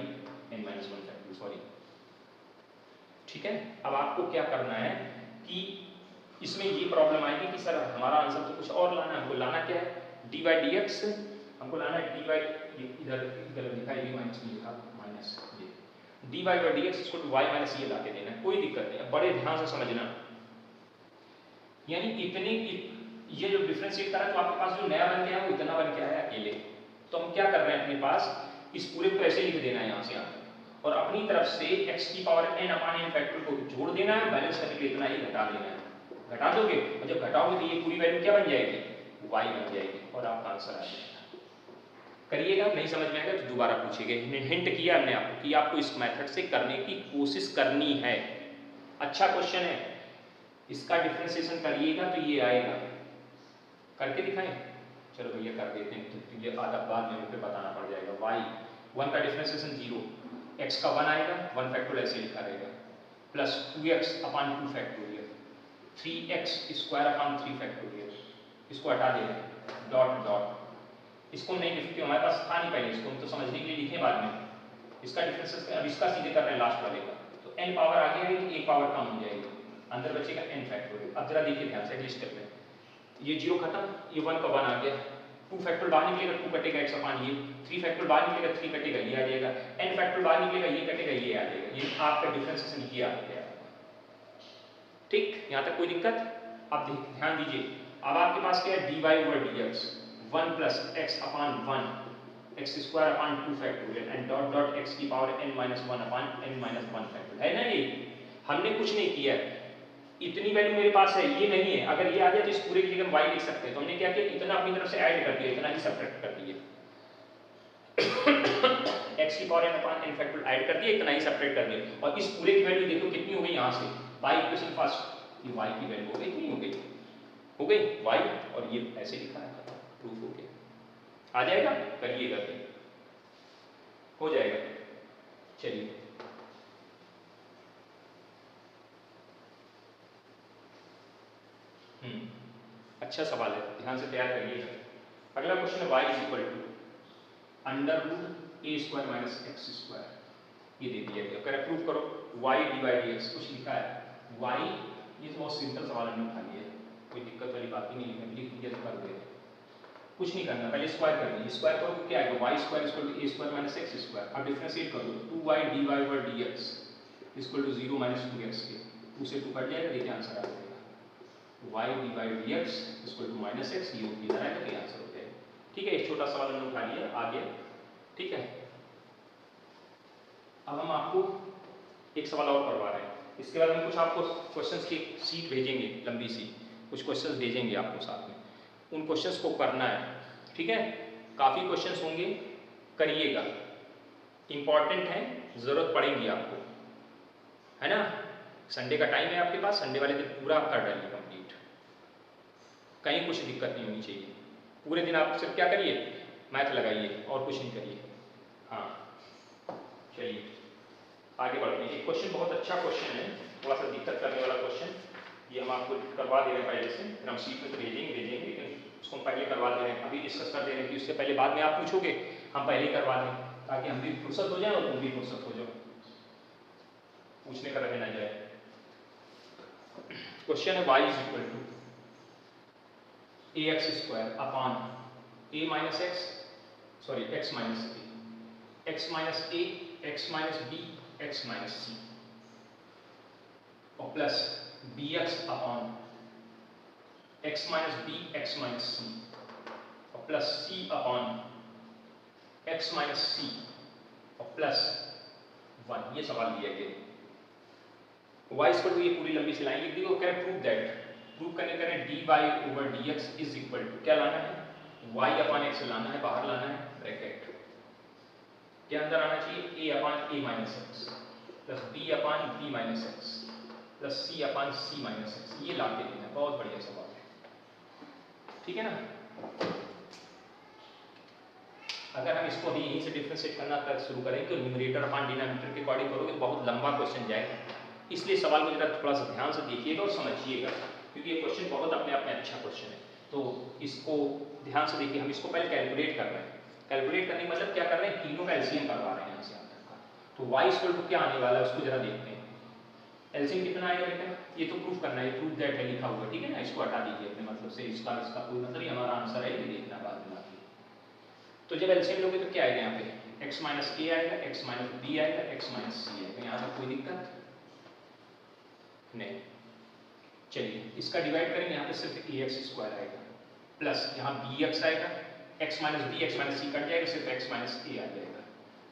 n-1 फैक्टोरियल, सॉरी, ठीक है। अब आपको क्या करना है कि इसमें ये प्रॉब्लम आएगी कि सर हमारा आंसर तो कुछ और लाना है, हमको लाना क्या है dy dx हमको लाना है dy, इधर गलत लिखा है, ये माइनस में लिखा माइनस ये dy by D x equal to y minus ये ला के देना है, कोई दिक्कत नहीं है, बड़े ध्यान से समझना। यानी इतने ये जो डिफरेंशिएट करा तो आपके पास जो नया बन के आया वो इतना बन के आया अकेले। तो हम क्या कर रहे हैं, अपने पास इस पूरे को ऐसे लिख देना है यहाँ से यहाँ, और अपनी तरफ से x की पावर n अपान n फैक्टर को जोड़ देना है, बैलेंस करने के लिए इतना ही घटा देना है। घटा दोगे और जब घटाओगे तो ये पूरी वैल्यू क्या बन जाएगी, y बन जाएगी, और आपका आंसर आ जाएगा। करिएगा, नहीं समझ में आएगा तो दोबारा पूछिएगा। हिंट किया हमने आपको कि आपको इस मेथड से करने की कोशिश करनी है। अच्छा क्वेश्चन है, इसका डिफरेंशिएशन करिएगा तो ये आएगा। करके दिखाएं, चलो भैया कर देते हैं, तो ये आधा बाद में मुझे बताना पड़ जाएगा। y 1 का डिफरेंशिएशन 0, x का 1 आएगा, 1 फैक्टोरियल ऐसे लिखा रहेगा, प्लस 2x अपान 2 factorial, 3x square upon 3 factorial, इसको हटा देंगे, डॉट डॉट, इसको नहीं लिखते, हमारे पास था नहीं पहले, इसको हम तो समझने के लिए लिखे बाद में। इसका डिफरेंशिएशन अब इसका सीधे कर रहे हैं लास्ट वाले का, तो n पावर आगे आएगी, एक पावर कम हो जाएगी, अंदर बचेगा n फैक्टोरियल। अब जरा देखिए ध्यान से अगले स्टेप में, ये 0 खत्म, ये 1 का 1 आ गया, 2 फैक्टोरियल बाहर निकलेगा, 2 कटेगा x अपान ये, 3 फैक्टोरियल बाहर निकलेगा, 3 कटेगा ये आ जाएगा, n फैक्टोरियल बाहर निकलेगा, ये कटेगा ये आ जाएगा। ये आपका डिफरेंशिएशन ये आ गया। ठीक, यहाँ तक कोई दिक्कत? अब ध्यान दीजिए, अब आपके पास क्या है, dy over dx 1 plus x upon 1 x square upon 2 factorial and dot dot x की पावर n माइनस 1 अपान n माइनस 1 फैक्टोरियल, है ना। ये हमने कुछ नहीं किया, इतनी वैल्यू मेरे पास है, ये नहीं है। अगर ये आ जाए तो इस पूरे की जगह हम y लिख सकते हैं, तो हमने क्या किया, इतना अपनी तरफ से ऐड कर दिया, इतना ही सब्ट्रैक्ट कर दिया। x की पावर n अपान n फैक्टोरियल ऐड कर दिया, इतना ही सब्ट्रैक्ट कर दिया, और इस पूरे की वैल्यू देखो कितनी हो गई यहाँ से, y इक्वेशन फर्स्ट, ये y की वैल्यू हो गई, कितनी हो गई y, और ये ऐसे लिखा है, प्रूफ हो गया। आ जाएगा, करिएगा, हो जाएगा। चलिए अच्छा सवाल है, ध्यान से तैयार करिएगा। अगला क्वेश्चन है y is equal to under root a square minus x square, ये दे दिया गया, कह प्रूफ करो y डिवाइड dx, कुछ लिखा है y, ये तो बहुत सिंपल सवाल हमने उठा लिया, कोई दिक्कत वाली बात ही नहीं है, लिख दिया तो कर दे, कुछ नहीं करना, पहले स्क्वायर कर लीजिए। स्क्वायर करो तो क्या आएगा, y square equal to a square minus x square. अब डिफरेंशिएट कर दो, 2y dy over dx equal to 0 minus 2x के, 2 से 2 कट जाएगा, देखिए आंसर आ जाएगा y divide dx equal to minus x, ये इधर आएगा तो आंसर हो जाएगा। ठीक है, एक छोटा सवाल हमने उठा लिया, आ गया। ठीक है, अब हम आपको एक सवाल और करवा रहे हैं, इसके बाद में कुछ आपको क्वेश्चंस की शीट भेजेंगे, लंबी सी कुछ क्वेश्चंस भेजेंगे आपको साथ में, उन क्वेश्चंस को करना है। ठीक है, काफ़ी क्वेश्चंस होंगे, करिएगा, इंपॉर्टेंट है, ज़रूरत पड़ेगी आपको, है ना। संडे का टाइम है आपके पास, संडे वाले दिन पूरा आप कर डालिए कंप्लीट, कहीं कुछ दिक्कत नहीं होनी चाहिए। पूरे दिन आप सिर्फ क्या करिए, मैथ लगाइए और कुछ नहीं करिए। हाँ चलिए आगे बढ़ते हैं। एक क्वेश्चन बहुत अच्छा क्वेश्चन है, थोड़ा सा दिक्कत करने वाला क्वेश्चन, ये हम आपको करवा दे रहे हैं पहले से, फिर हम सीट में तो भेजेंगे, लेकिन उसको हम पहले करवा दे रहे हैं, अभी डिस्कस कर दे रहे हैं कि उससे पहले बाद में आप पूछोगे, हम पहले ही करवा दें, ताकि हम भी फुर्सत हो जाए और तुम भी फुर्सत हो जाओ, पूछने का रह ना जाए। क्वेश्चन है y is equal to ax square upon a minus x, sorry x minus a, x minus a, x minus b, x minus c, और plus bx upon x minus b, x minus c, और plus c upon x minus c, और plus 1, ये सवाल दिया गया। y equal to, ये पूरी लंबी सी लाइन लिख दी, वो कह रहे प्रूव दैट, प्रूव करने का dy over dx is equal to, क्या लाना है, y अपान x लाना है, बाहर लाना है, ब्रैकेट के अंदर आना चाहिए a upon a minus x plus b upon b minus x plus c upon c minus x, ये ला के देना। बहुत बढ़िया सवाल है, ठीक है ना। अगर हम इसको अभी यहीं से डिफरेंशिएट करना शुरू करें तो न्यूमरेटर अपान डिनोमिनेटर के अकॉर्डिंग करोगे, बहुत लंबा क्वेश्चन जाएगा, इसलिए सवाल को जरा थोड़ा सा ध्यान से देखिएगा और समझिएगा, क्योंकि ये क्वेश्चन बहुत अपने आप में अच्छा क्वेश्चन है, तो इसको ध्यान से देखिए। हम इसको पहले कैलकुलेट कर रहे हैं, कैलकुलेट करने का मतलब क्या कर रहे हैं, तीनों का एलसीएम करवा रहे हैं यहाँ से यहाँ तक का, तो y इक्वल टू क्या आने वाला है उसको जरा देखते हैं। एलसीएम कितना आएगा बेटा, ये तो प्रूफ करना है, प्रूफ दैट है लिखा हुआ, ठीक है ना, इसको हटा दीजिए अपने मतलब से, इसका कोई मतलब ही हमारा आंसर है, ये देखना बाद में आगे। तो जब एलसीएम लोगे तो क्या आएगा यहाँ पे x माइनस ए आएगा, x माइनस बी आएगा, x माइनस सी आएगा। यहाँ तक कोई दिक्कत नहीं। चलिए इसका डिवाइड करेंगे, यहाँ पे सिर्फ ax स्क्वायर आएगा प्लस यहाँ bx आएगा, x minus B x minus C cut जाएगा, सिर्फ x माइनस ए आ जाएगा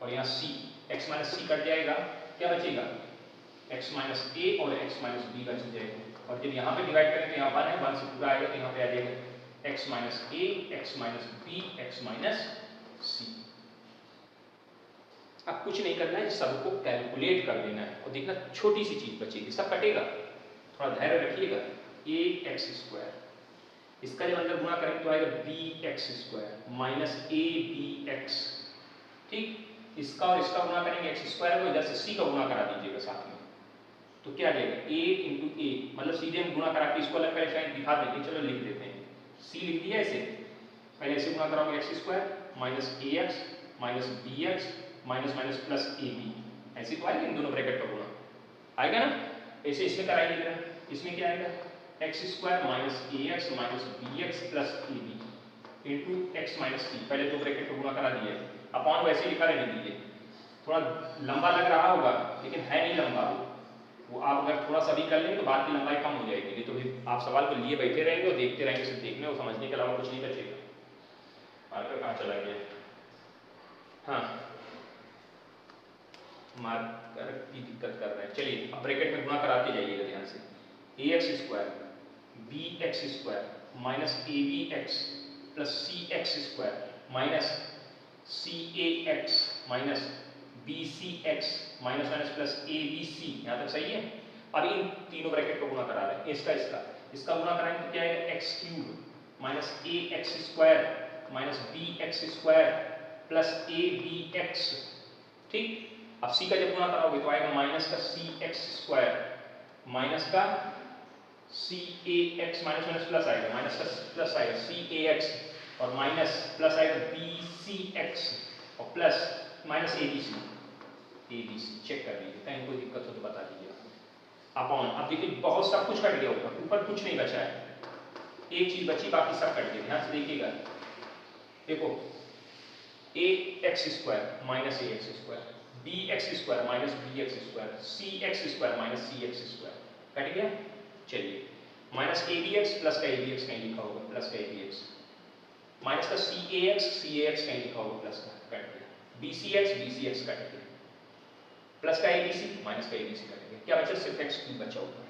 और यहाँ c x minus C cut जाएगा, क्या बचेगा x माइनस ए और x माइनस बी बच जाएगा। और जब यहाँ पे डिवाइड करेंगे यहाँ पर है 1 से पूरा आएगा तो यहाँ पे आ जाएगा x minus A, x minus B, x minus C. अब कुछ नहीं करना है, सबको कैलकुलेट कर देना है और देखना छोटी सी चीज बचेगी, सब कटेगा, थोड़ा धैर्य रखिएगा। ए एक्स स्क्वायर, इसका जब अंदर गुणा करेंगे तो आएगा b x square minus A B x. ठीक, इसका और इसका गुणा करेंगे एक्स स्क्वायर को, इधर से सी का गुणा करा दीजिएगा साथ में, तो क्या आ जाएगा a इंटू ए, मतलब सीधे हम गुणा करा के इसको अलग करके शायद दिखा देंगे, चलो लिख देते हैं। c लिख दिया ऐसे, पहले ऐसे गुणा कराओगे एक्स स्क्वायर माइनस ए x minus B x minus minus plus ए बी, ऐसे तो आएगा इन दोनों ब्रैकेट का गुणा आएगा ना। ऐसे इसमें कराएंगे जरा, इसमें क्या आएगा एक्स स्क्वायर माइनस ए x minus B X plus ए B into X minus C, पहले दो ब्रैकेट का गुणा करा दिया, अपॉन वैसे लिखा रहने दीजिए। थोड़ा लंबा लग रहा होगा लेकिन है नहीं लंबा, वो आप अगर थोड़ा सा भी कर लेंगे तो बात की लंबाई कम हो जाएगी, नहीं तो फिर आप सवाल को लिए बैठे रहेंगे और देखते रहेंगे, सिर्फ देखने और समझने के अलावा कुछ नहीं बचेगा। मार्कर कहाँ चला गया? हाँ, मार्कर की दिक्कत कर रहे हैं। चलिए अब ब्रैकेट में गुणा कराते जाइएगा ध्यान से, A x square B x square minus A B X plus C X square minus C A x minus B C X minus minus plus A B C. यहाँ तक सही है। अब इन तीनों ब्रैकेट को गुणा करा रहे हैं, इसका गुणा कराएंगे तो क्या आएगा x cube minus A x square minus B x square plus A B x. ठीक, अब c का जब गुणा कराओगे तो आएगा माइनस का सी एक्स स्क्वायर माइनस का सी ए एक्स माइनस माइनस प्लस आएगा, माइनस का प्लस आएगा सी ए एक्स और माइनस प्लस आएगा बी सी एक्स और plus minus A B c. Check कर लीजिए, कहीं कोई दिक्कत हो तो बता दीजिए अपॉन। अब देखिए बहुत सब कुछ कट गया, ऊपर कुछ नहीं बचा है, एक चीज बची, बाकी सब कट गया। ध्यान से देखिएगा, देखो A x square minus A x square B x square minus B x square C X square minus C X square cut गया। चलिए minus A B X plus का ए बी एक्स कहीं लिखा होगा, प्लस का A B x minus का c ए x कहीं लिखा होगा, प्लस का कट गया, बी सी एक्स कट गया, प्लस का ए बी सी माइनस का ए बी सी कट गया। क्या बचा? सिर्फ एक्स क्यूब बचा ऊपर।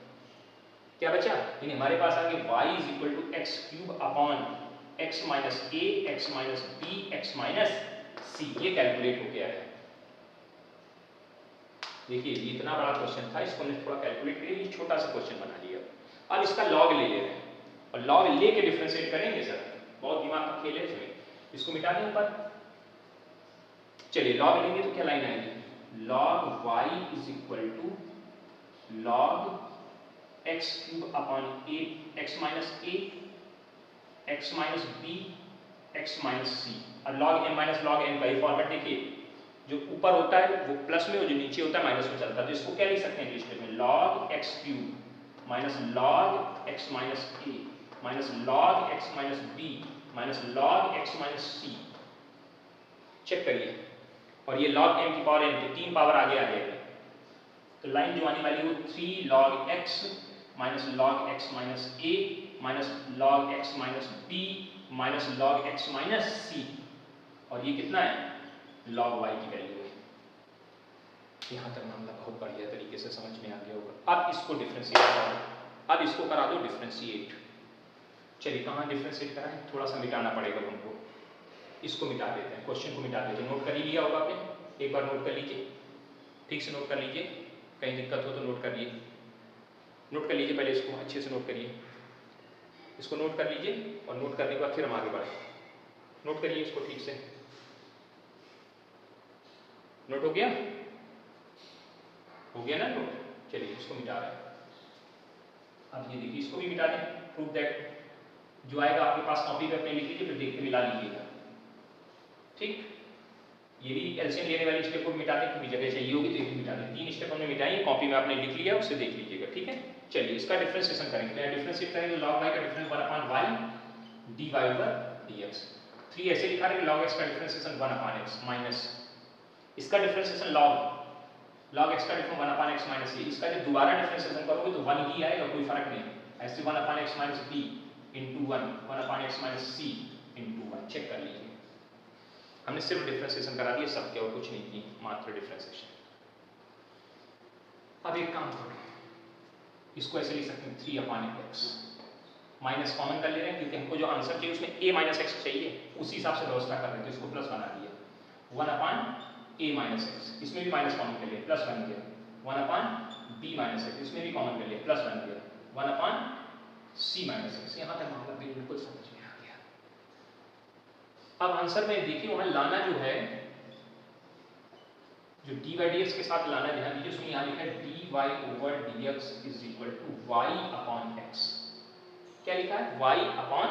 क्या बचा? यानी हमारे पास आ गया Y is equal to X cube upon X minus A x minus B x minus C. ये कैलकुलेट हो गया है। देखिए ये इतना बड़ा क्वेश्चन था, इसको हमने थोड़ा कैलकुलेट किया, ये छोटा सा क्वेश्चन बना लिया। अब इसका लॉग ले रहे हैं और लॉग लेके डिफरेंशिएट करेंगे सर, बहुत दिमाग का खेल है इसमें। इसको मिटा दें ऊपर। चलिए लॉग लेंगे तो क्या लाइन आएगी, log y is equal to log x cube upon a x minus A x minus B x minus c. और log m minus log n का ये फॉर्मेट देखिए, जो ऊपर होता है वो प्लस में और जो नीचे होता है माइनस में चलता है। तो इसको क्या लिख सकते हैं इंग्लिश में, log x cube minus log x minus a minus log x minus b minus log x minus c. Check करिए, और ये लॉग m की पावर n, तो 3 पावर आगे आ जाएगा, तो लाइन जो आने वाली है वो 3 log x minus log x minus a minus log x minus b minus log x minus c, और ये कितना है लॉग y की वैल्यू है। यहाँ तक मामला बहुत बढ़िया तरीके से समझ में आ गया होगा। अब इसको डिफरेंशिएट करो, अब इसको करा दो डिफरेंशिएट। चलिए कहाँ डिफरेंशिएट कराएं, थोड़ा सा मिटाना पड़ेगा हमको, इसको मिटा देते हैं, क्वेश्चन को मिटा देते हैं। नोट कर ही लिया होगा आपने, एक बार नोट कर लीजिए, ठीक से नोट कर लीजिए, कहीं दिक्कत हो तो नोट कर लीजिए, नोट कर लीजिए, पहले इसको अच्छे से नोट करिए, इसको नोट कर लीजिए और नोट करने के बाद फिर हम आगे बढ़ें। नोट करिए इसको ठीक से, नोट हो गया ना नोट। चलिए इसको मिटा रहे हैं। अब ये देखिए इसको भी मिटा दें, प्रूव दैट। जो आएगा आपके पास कॉपी पे अपने लिख लीजिए, फिर देख के मिला लीजिएगा। ठीक, ये भी एलसीएम लेने वाली स्टेप को मिटा दें, क्योंकि जगह चाहिए होगी तो ये भी मिटा दें। 3 स्टेप हमने मिटाई है, कॉपी में आपने लिख लिया, उससे देख लीजिएगा। ठीक है, चलिए इसका डिफरेंशिएशन करेंगे। तो डिफरेंशिएट करेंगे लॉग y का डिफरेंस 1/y dy/dx। 3 ऐसे लिखा है कि log x का डिफरेंशिएशन 1 अपॉन x माइनस इसका डिफरेंशिएशन log x का डिफरेंस 1 अपॉन x माइनस ये, इसका जब दोबारा डिफरेंशिएशन करोगे तो 1 ही आएगा, कोई फर्क नहीं। ऐसे 1 upon x minus b into 1 upon x minus c into 1 check कर लीजिए। हमने सिर्फ डिफरेंशिएशन करा दिया सब के, और कुछ नहीं की, मात्र डिफरेंशिएशन। अब एक काम करो, इसको ऐसे लिख सकते हैं 3 अपॉन x माइनस कॉमन कर ले रहे हैं क्योंकि हमको जो आंसर चाहिए उसमें a माइनस x चाहिए, उसी हिसाब से व्यवस्था कर रहे हैं, तो इसको प्लस बना दिया 1 अपॉन a माइनस x, इसमें भी माइनस कॉमन कर लिया प्लस बन गया 1 अपॉन b माइनस x, इसमें भी कॉमन कर लिया प्लस बन गया 1 अपॉन c माइनस x। यहाँ तक मामला बिल्कुल समझ में आ गया। अब आंसर में देखिए वहां लाना जो है, जो dy dx के साथ लाना ध्यान दीजिए, उसमें यहाँ लिखा है dy over dx is equal to y upon x। क्या लिखा है? y अपॉन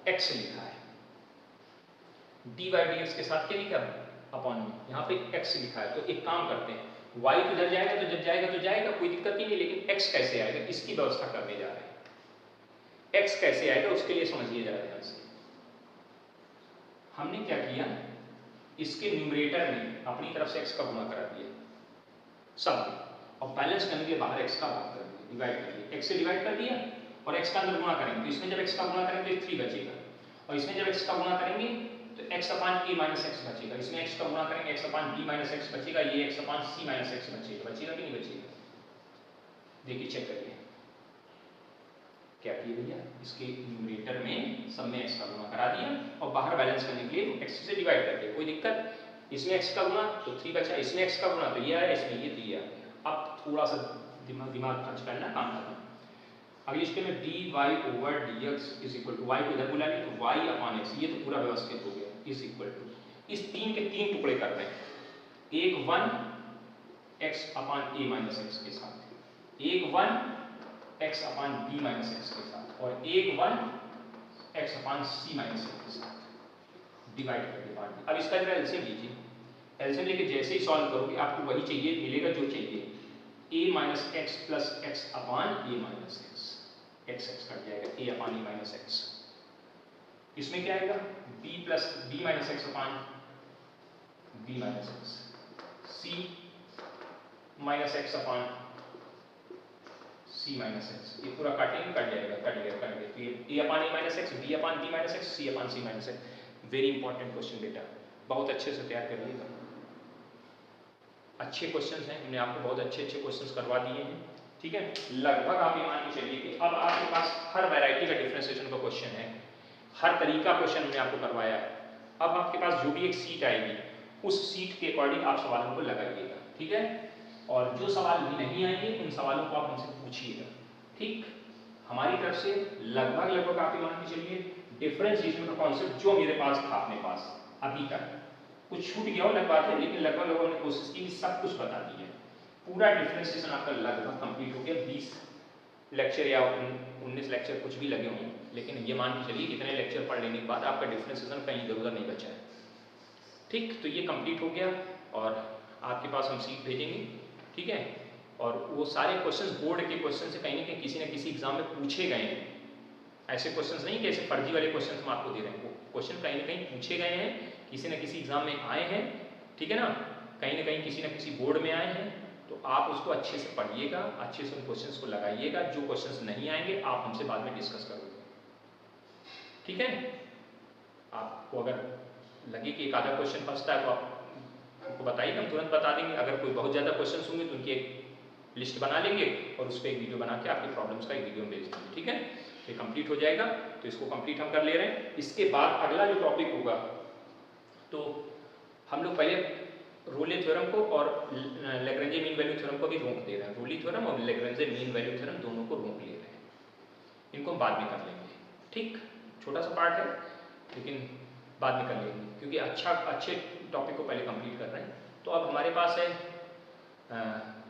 x लिखा है। dy dx के साथ क्या लिखा है? अपॉन में, यहाँ पे x लिखा है। तो एक काम करते हैं, y तो इधर जाएगा तो जब जाएगा तो जाएगा, कोई दिक्कत ही नहीं, लेकिन x कैसे आएगा इसकी व्यवस्था करने जा रहे हैं। x कैसे आएगा उसके लिए समझिए जरा ध्यान से। हमने क्या किया, इसके न्यूमरेटर में अपनी तरफ से x का गुणा करा दिया सब में, और बैलेंस करने के लिए बाहर x का भाग कर दिया, डिवाइड कर दिया, x से डिवाइड कर दिया और x का अंदर गुणा करेंगे तो इसमें जब x का गुणा करेंगे तो 3 बचेगा, और इसमें जब x का गुणा करेंगे तो x upon a minus x बचेगा, इसमें x का गुणा करेंगे x अपान b माइनस x बचेगा, ये x अपान c माइनस x बचेगा। बचेगा कि नहीं बचेगा? देखिए चेक करिए क्या किए भैया, इसके न्यूमरेटर में सब में x का गुणा करा दिया और बाहर बैलेंस करने के लिए x से डिवाइड कर दिया, कोई दिक्कत? इसमें x का गुणा तो 3 बचा, इसमें x का गुणा तो ये आया, इसमें ये तो ये आया। अब थोड़ा सा दिमाग खर्च करना, काम करना। अगली स्टेप में dy over dx is equal to y को इधर बुला लिया तो y अपॉन x, ये तो पूरा व्यवस्थित हो गया, इज इक्वल टू इस 3 के 3 टुकड़े कर रहे हैं, एक 1 x upon a minus x के साथ, एक 1 x upon b minus x के साथ, और एक 1 x upon c minus x के साथ डिवाइड करके बांट दिया। अब इसका जरा एलसीएम लीजिए, एलसीएम लेके जैसे ही सॉल्व करोगे आपको वही चाहिए मिलेगा जो चाहिए, a minus x plus x upon a minus x, x cut जाएगा a upon a minus x। इसमें क्या आएगा? b plus b minus x upon b minus x, c minus x upon c minus x, ये पूरा काटेंगे cut जाएगा, cut गया तो ये a upon a minus x, b upon b minus x, c upon c minus x। Very important question बेटा, बहुत अच्छे से तैयार करिएगा। अच्छे क्वेश्चंस हैं, हमने आपको बहुत अच्छे क्वेश्चंस करवा दिए हैं, ठीक है। लगभग आप ये मान के चलिए कि अब आपके पास हर वैरायटी का डिफरेंशिएशन का क्वेश्चन है, हर तरीका क्वेश्चन हमने आपको करवाया है। अब आपके पास जो भी एक सीट आएगी उस सीट के अकॉर्डिंग आप सवालों को लगाइएगा, ठीक है। और जो सवाल भी नहीं आएंगे उन सवालों को आप हमसे पूछिएगा, ठीक। हमारी तरफ से लगभग आप ये मान के चलिए डिफरेंशिएशन का कॉन्सेप्ट जो मेरे पास था अपने पास अभी तक, कुछ छूट गया हो अलग बात है, लेकिन लगभग हमने कोशिश की सब कुछ बता दी है। पूरा डिफरेंशिएशन आपका लगभग कंप्लीट हो गया। 20 लेक्चर या 19 लेक्चर कुछ भी लगे होंगे, लेकिन ये मान के चलिए इतने लेक्चर पढ़ लेने के बाद आपका डिफरेंशिएशन कहीं इधर उधर नहीं बचा है, ठीक। तो ये कंप्लीट हो गया और आपके पास हम सीट भेजेंगे, ठीक है। और वो सारे क्वेश्चंस बोर्ड के क्वेश्चन से कहीं ना किसी एग्जाम में पूछे गए हैं। ऐसे क्वेश्चंस नहीं कि ऐसे फर्जी वाले क्वेश्चंस हम आपको दे रहे हैं, वो क्वेश्चन कहीं ना कहीं पूछे गए हैं, किसी न किसी एग्जाम में आए हैं, ठीक है ना कहीं किसी न किसी बोर्ड में आए हैं। तो आप उसको अच्छे से पढ़िएगा, अच्छे से उन क्वेश्चंस को लगाइएगा। जो क्वेश्चंस नहीं आएंगे आप हमसे बाद में डिस्कस करोगे, ठीक है। आपको अगर लगे कि एक आधा क्वेश्चन फंसता है तो आप हमको बताइए, हम तुरंत बता देंगे। अगर कोई बहुत ज़्यादा क्वेश्चन होंगे तो उनकी एक लिस्ट बना लेंगे और उस पर एक वीडियो बना के आपकी प्रॉब्लम्स का एक वीडियो भेज देंगे, ठीक है। तो ये कंप्लीट हो जाएगा, तो इसको कंप्लीट हम कर ले रहे हैं। इसके बाद अगला जो टॉपिक होगा तो हम लोग पहले रोले थ्योरम को और लैग्रेंजे मीन वैल्यू थ्योरम को भी रोक दे रहे हैं। रोली थ्योरम और लैग्रेंजे मीन वैल्यू थ्योरम दोनों को रोक ले रहे हैं, इनको हम बाद में कर लेंगे, ठीक। छोटा सा पार्ट है लेकिन बाद में कर लेंगे क्योंकि अच्छे टॉपिक को पहले कंप्लीट कर रहे हैं। तो अब हमारे पास है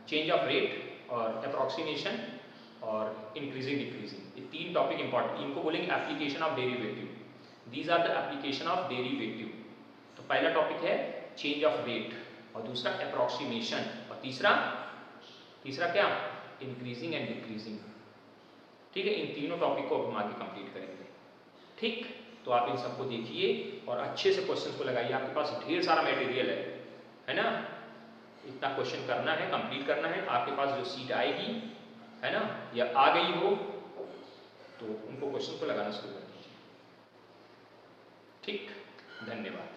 चेंज ऑफ रेट और अप्रॉक्सीमेशन और इंक्रीजिंग डिक्रीजिंग, ये 3 टॉपिक इंपॉर्टेंट। इनको बोलेंगे application of derivative, these are the application of derivative. तो पहला टॉपिक है चेंज ऑफ रेट और दूसरा अप्रॉक्सीमेशन और तीसरा क्या, इंक्रीजिंग एंड डिक्रीजिंग, ठीक है। इन तीनों टॉपिक को हम आगे कंप्लीट करेंगे, ठीक। तो आप इन सबको देखिए और अच्छे से क्वेश्चंस को लगाइए। आपके पास ढेर सारा मटेरियल है ना, इतना क्वेश्चन करना है, कंप्लीट करना है। आपके पास जो सीट आएगी है ना या आ गई हो तो उनको क्वेश्चन को लगाना शुरू कर दीजिए। ठीक, धन्यवाद।